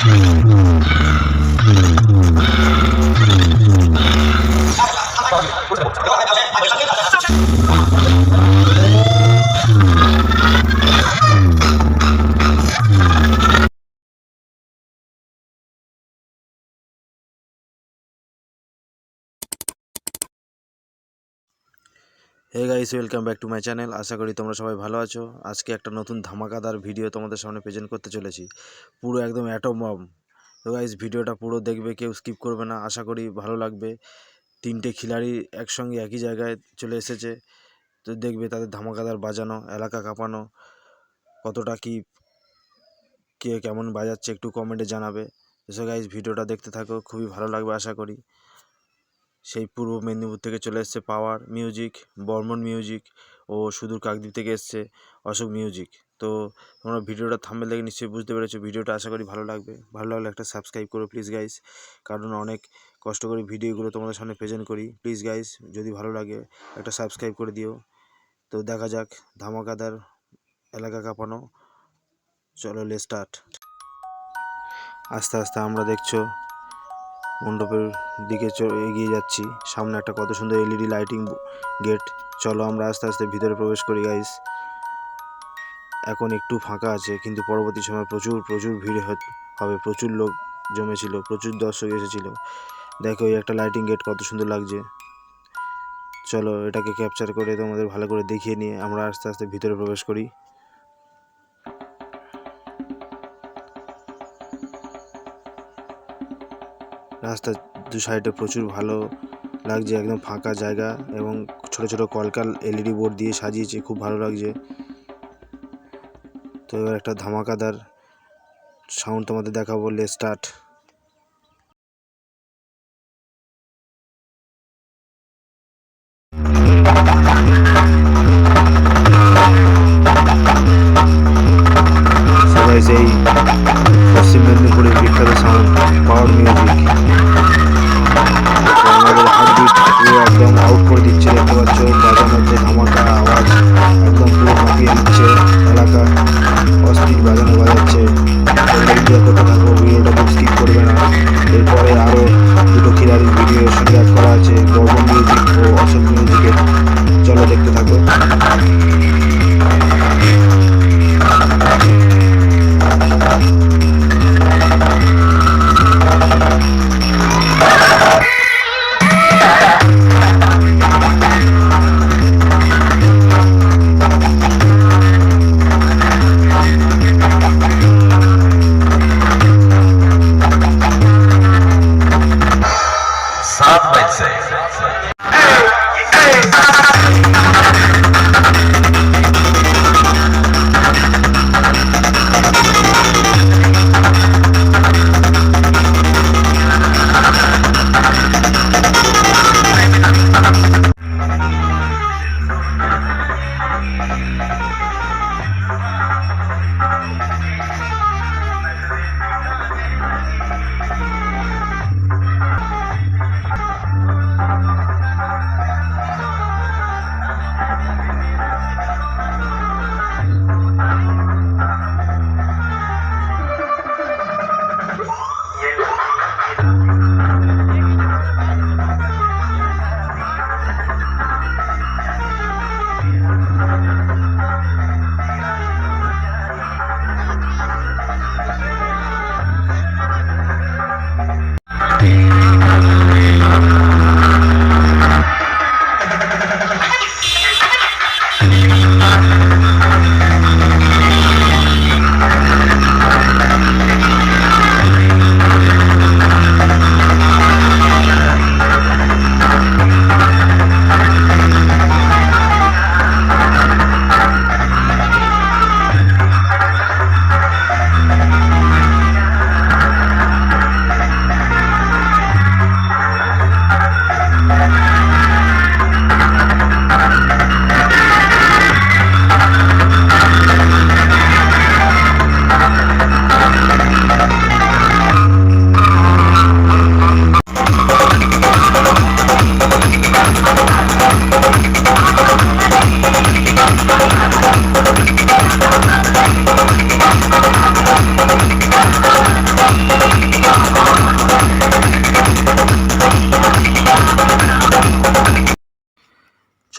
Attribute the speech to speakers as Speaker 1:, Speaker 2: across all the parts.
Speaker 1: Hey guys, welcome back to my channel. আশা করি তোমরা সবাই ভালো আছো। আজকে একটা নতুন ধামাকাদার ভিডিও তোমাদের সামনে প্রেজেন্ট করতে চলেছি, পুরো একদম অ্যাটম বম। তো গাইস, ভিডিওটা পুরো দেখবে, কেউ স্কিপ করবে না। আশা করি ভালো লাগবে। তিনটে খিলাড়ি একসঙ্গে একই জায়গায় চলে এসেছে, তো দেখবে তাদের ধামাকাদার বাজানো, এলাকা কাঁপানো, কতটা কি কে কেমন বাজাচ্ছে একটু কমেন্টে জানাবে। তো গাইস, ভিডিওটা দেখতে থাকো, খুবই ভালো লাগবে আশা করি। সেই পূর্ব মেদিনীপুর থেকে চলে এসছে পাওয়ার মিউজিক, বর্মন মিউজিক, ও সুদূর কাকদ্বীপ থেকে এসছে অশোক মিউজিক। তো তোমরা ভিডিওটা থাম্বনেল দেখে নিশ্চয়ই বুঝতে পেরেছো। ভিডিওটা আশা করি ভালো লাগবে। ভালো লাগলে একটা সাবস্ক্রাইব করো প্লিজ গাইস, কারণ অনেক কষ্ট করে ভিডিওগুলো তোমাদের সামনে প্রেজেন্ট করি। প্লিজ গাইস, যদি ভালো লাগে একটা সাবস্ক্রাইব করে দিও। তো দেখা যাক ধামাকাদার, এলাকা কাঁপানো। চলো লেটস স্টার্ট। আস্তে আস্তে আমরা দেখছো মণ্ডপের দিকে এগিয়ে যাচ্ছি। সামনে একটা কত সুন্দর এলইডি লাইটিং গেট। চলো আমরা আস্তে আস্তে ভিতরে প্রবেশ করি গাইস। এখন একটু ফাঁকা আছে, কিন্তু পরবর্তী সময় প্রচুর ভিড় হবে। প্রচুর লোক জমেছিল, প্রচুর দর্শক এসেছিল। দেখো এই একটা লাইটিং গেট কত সুন্দর লাগছে। চলো এটাকে ক্যাপচার করে তোমাদের ভালো করে দেখিয়ে নিয়ে আমরা আস্তে আস্তে ভিতরে প্রবেশ করি। রাস্তার দু সাইডে প্রচুর ভালো লাগছে, একদম ফাঁকা জায়গা এবং ছোট ছোট কলকাল এলইডি বোর্ড দিয়ে সাজিয়েছে, খুব ভালো লাগছে। তো এবার একটা ধামাকাদার সাউন্ড তোমাদের দেখাবো। Let's start. সবাই সেই পশ্চিম মেদিনীপুরের বিখ্যাত সাউন্ড পাওয়ার মিউজিক, আমাদের হার্টবিট পুরো একদম আউট করে দিচ্ছে। দেখতে পাচ্ছ বাজানোর যে ধামাকা আওয়াজ, একদম পুরো কাঁপিয়ে দিচ্ছে এলাকা। অস্থির বাজাচ্ছে। ভিডিও করতে থাকো, ভিডিওটা স্কিপ করবে না। এরপরে আরও দুটো খিলাড়ির ভিডিও সঙ্গে অ্যাড করা আছে, বর্মন মিউজিক ও অশোক মিউজিকের। চলো দেখতে থাকো।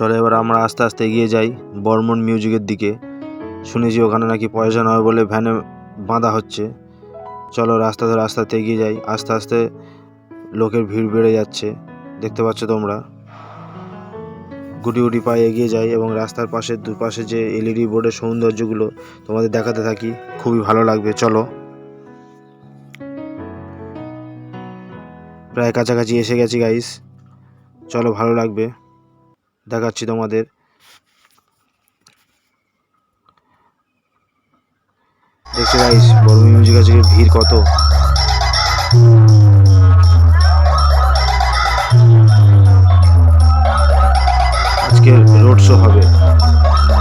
Speaker 1: চলো এবার আমরা আস্তে আস্তে এগিয়ে যাই বর্মন মিউজিকের দিকে। শুনেছি ওখানে নাকি পয়সা নয় বলে ভ্যানে বাঁধা হচ্ছে। চলো রাস্তাতে এগিয়ে যাই। আস্তে আস্তে লোকের ভিড় বেড়ে যাচ্ছে, দেখতে পাচ্ছ তোমরা। গুটি গুটি পায়ে এগিয়ে যাই এবং রাস্তার পাশে দুপাশে যে এলইডি বোর্ডের সৌন্দর্যগুলো তোমাদের দেখাতে থাকি, খুবই ভালো লাগবে। চলো, প্রায় কাছাকাছি এসে গেছি গাইস। চলো, ভালো লাগবে, দেখাচ্ছি তোমাদের। দেখছো গাইস বর্মন মিউজিক আছে, ভিড় কত। আজকে রোড শো হবে,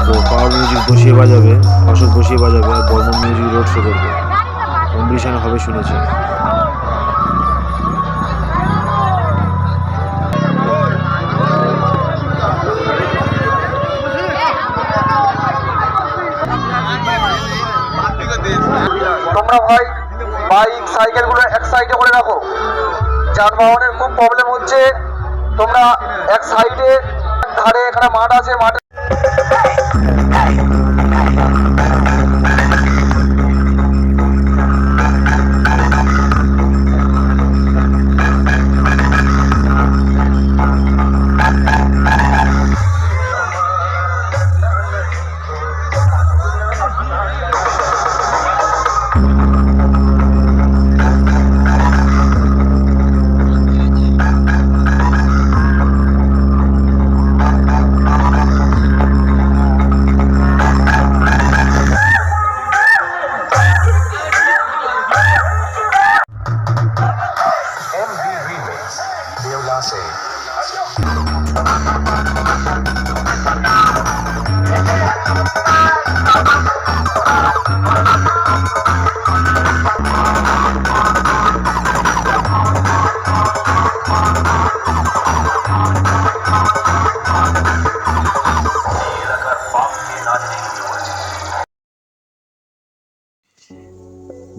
Speaker 1: তো পাওয়ার মিউজিক বসিয়ে বাজাবে, অশোক বসিয়ে বাজাবে, আর বর্মন মিউজিক রোড শো করবে। কম্পিটিশন হবে শুনেছি।
Speaker 2: তোমরা ভাই বাইক সাইকেল গুলো এক সাইডে করে রাখো, যানবাহনের খুব প্রবলেম হচ্ছে। তোমরা এক সাইডে ধারে এখানে মাঠ আছে, মাঠে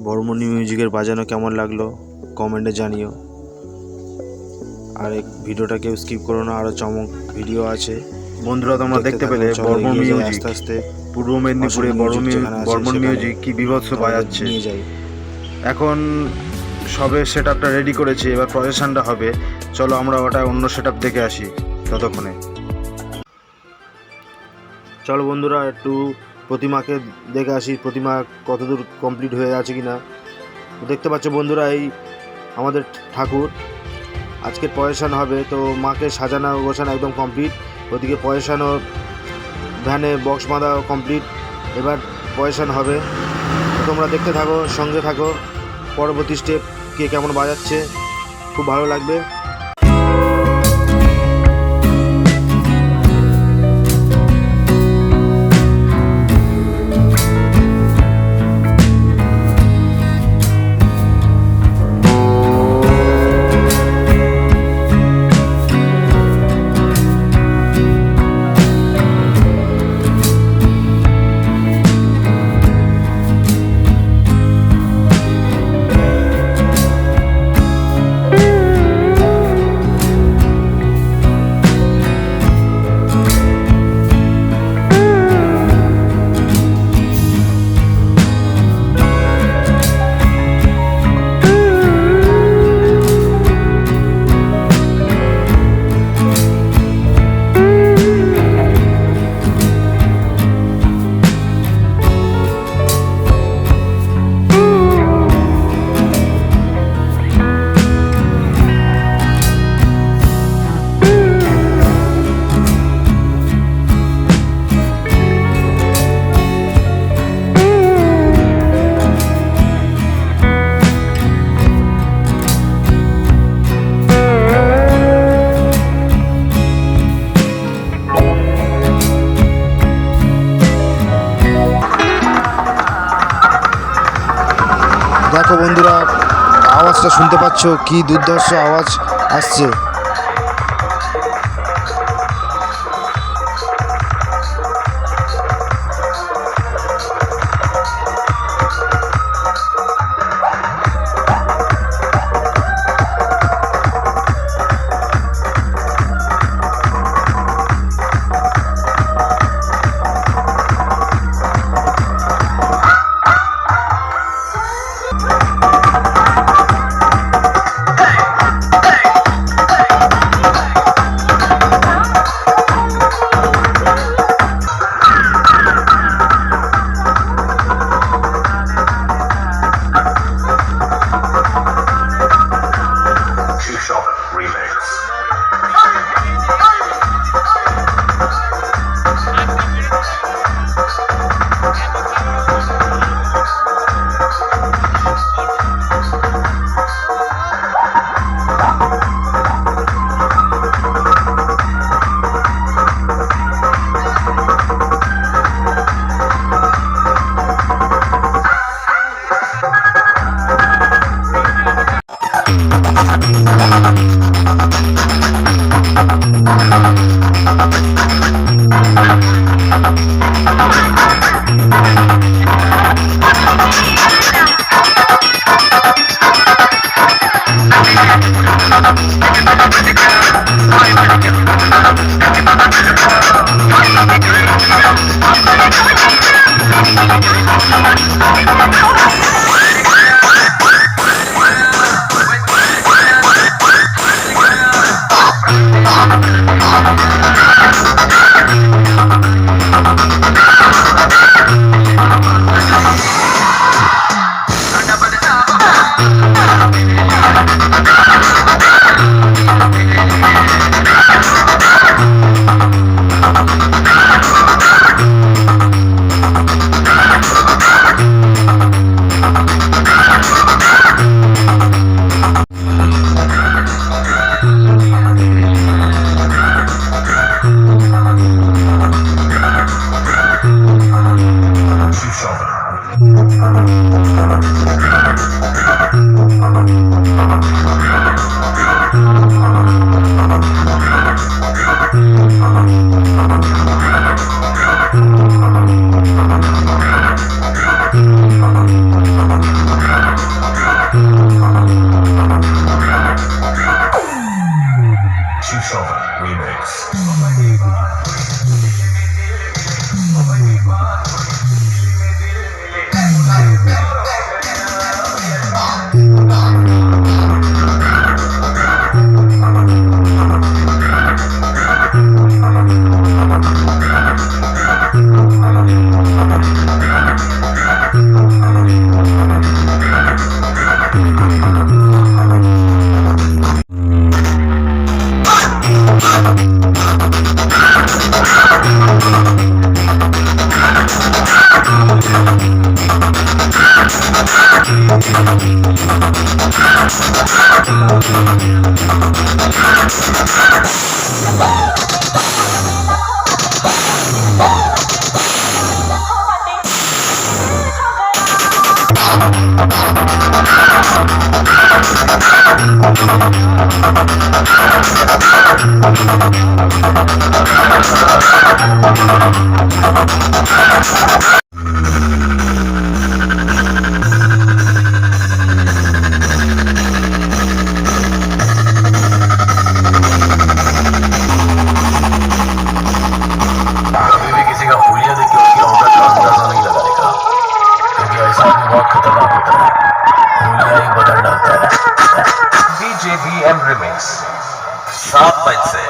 Speaker 1: বর্মনী মিউজিকের বাজানো কেমন লাগলো কমেন্টে জানিও। আর এই ভিডিওটা কেউ স্কিপ করো না, আরও চমক ভিডিও আছে। বন্ধুরা তোমরা দেখতে পেলে বর্মন মিউজিক আস্তে আস্তে পূর্ব মেদিনীপুরে বর্মন মিউজিক কি বিভৎস বাজাচ্ছে। এখন সবে সেট আপটা রেডি করেছে, এবার প্রসেশনটা হবে। চলো আমরা ওটা অন্য সেট আপ দেখে আসি ততক্ষণে। চলো বন্ধুরা একটু প্রতিমাকে দেখে আসি, প্রতিমা কতদূর কমপ্লিট হয়ে আছে কিনা। দেখতে পাচ্ছ বন্ধুরা, এই আমাদের ঠাকুর আজকে প্রসেশন হবে, তো মাকে সাজানো গোছানো একদম কমপ্লিট। ওদিকে প্রসেশনও ভ্যানে বক্স বাঁধা কমপ্লিট, এবার প্রসেশন হবে। তোমরা দেখতে থাকো, সঙ্গে থাকো, পরবর্তী স্টেপ কে কেমন বাজাচ্ছে খুব ভালো লাগবে। দেখো বন্ধুরা আওয়াজটা শুনতে পাচ্ছ, কি দুর্ধর্ষ আওয়াজ আসছে।
Speaker 3: BJVM Remix 7 बज से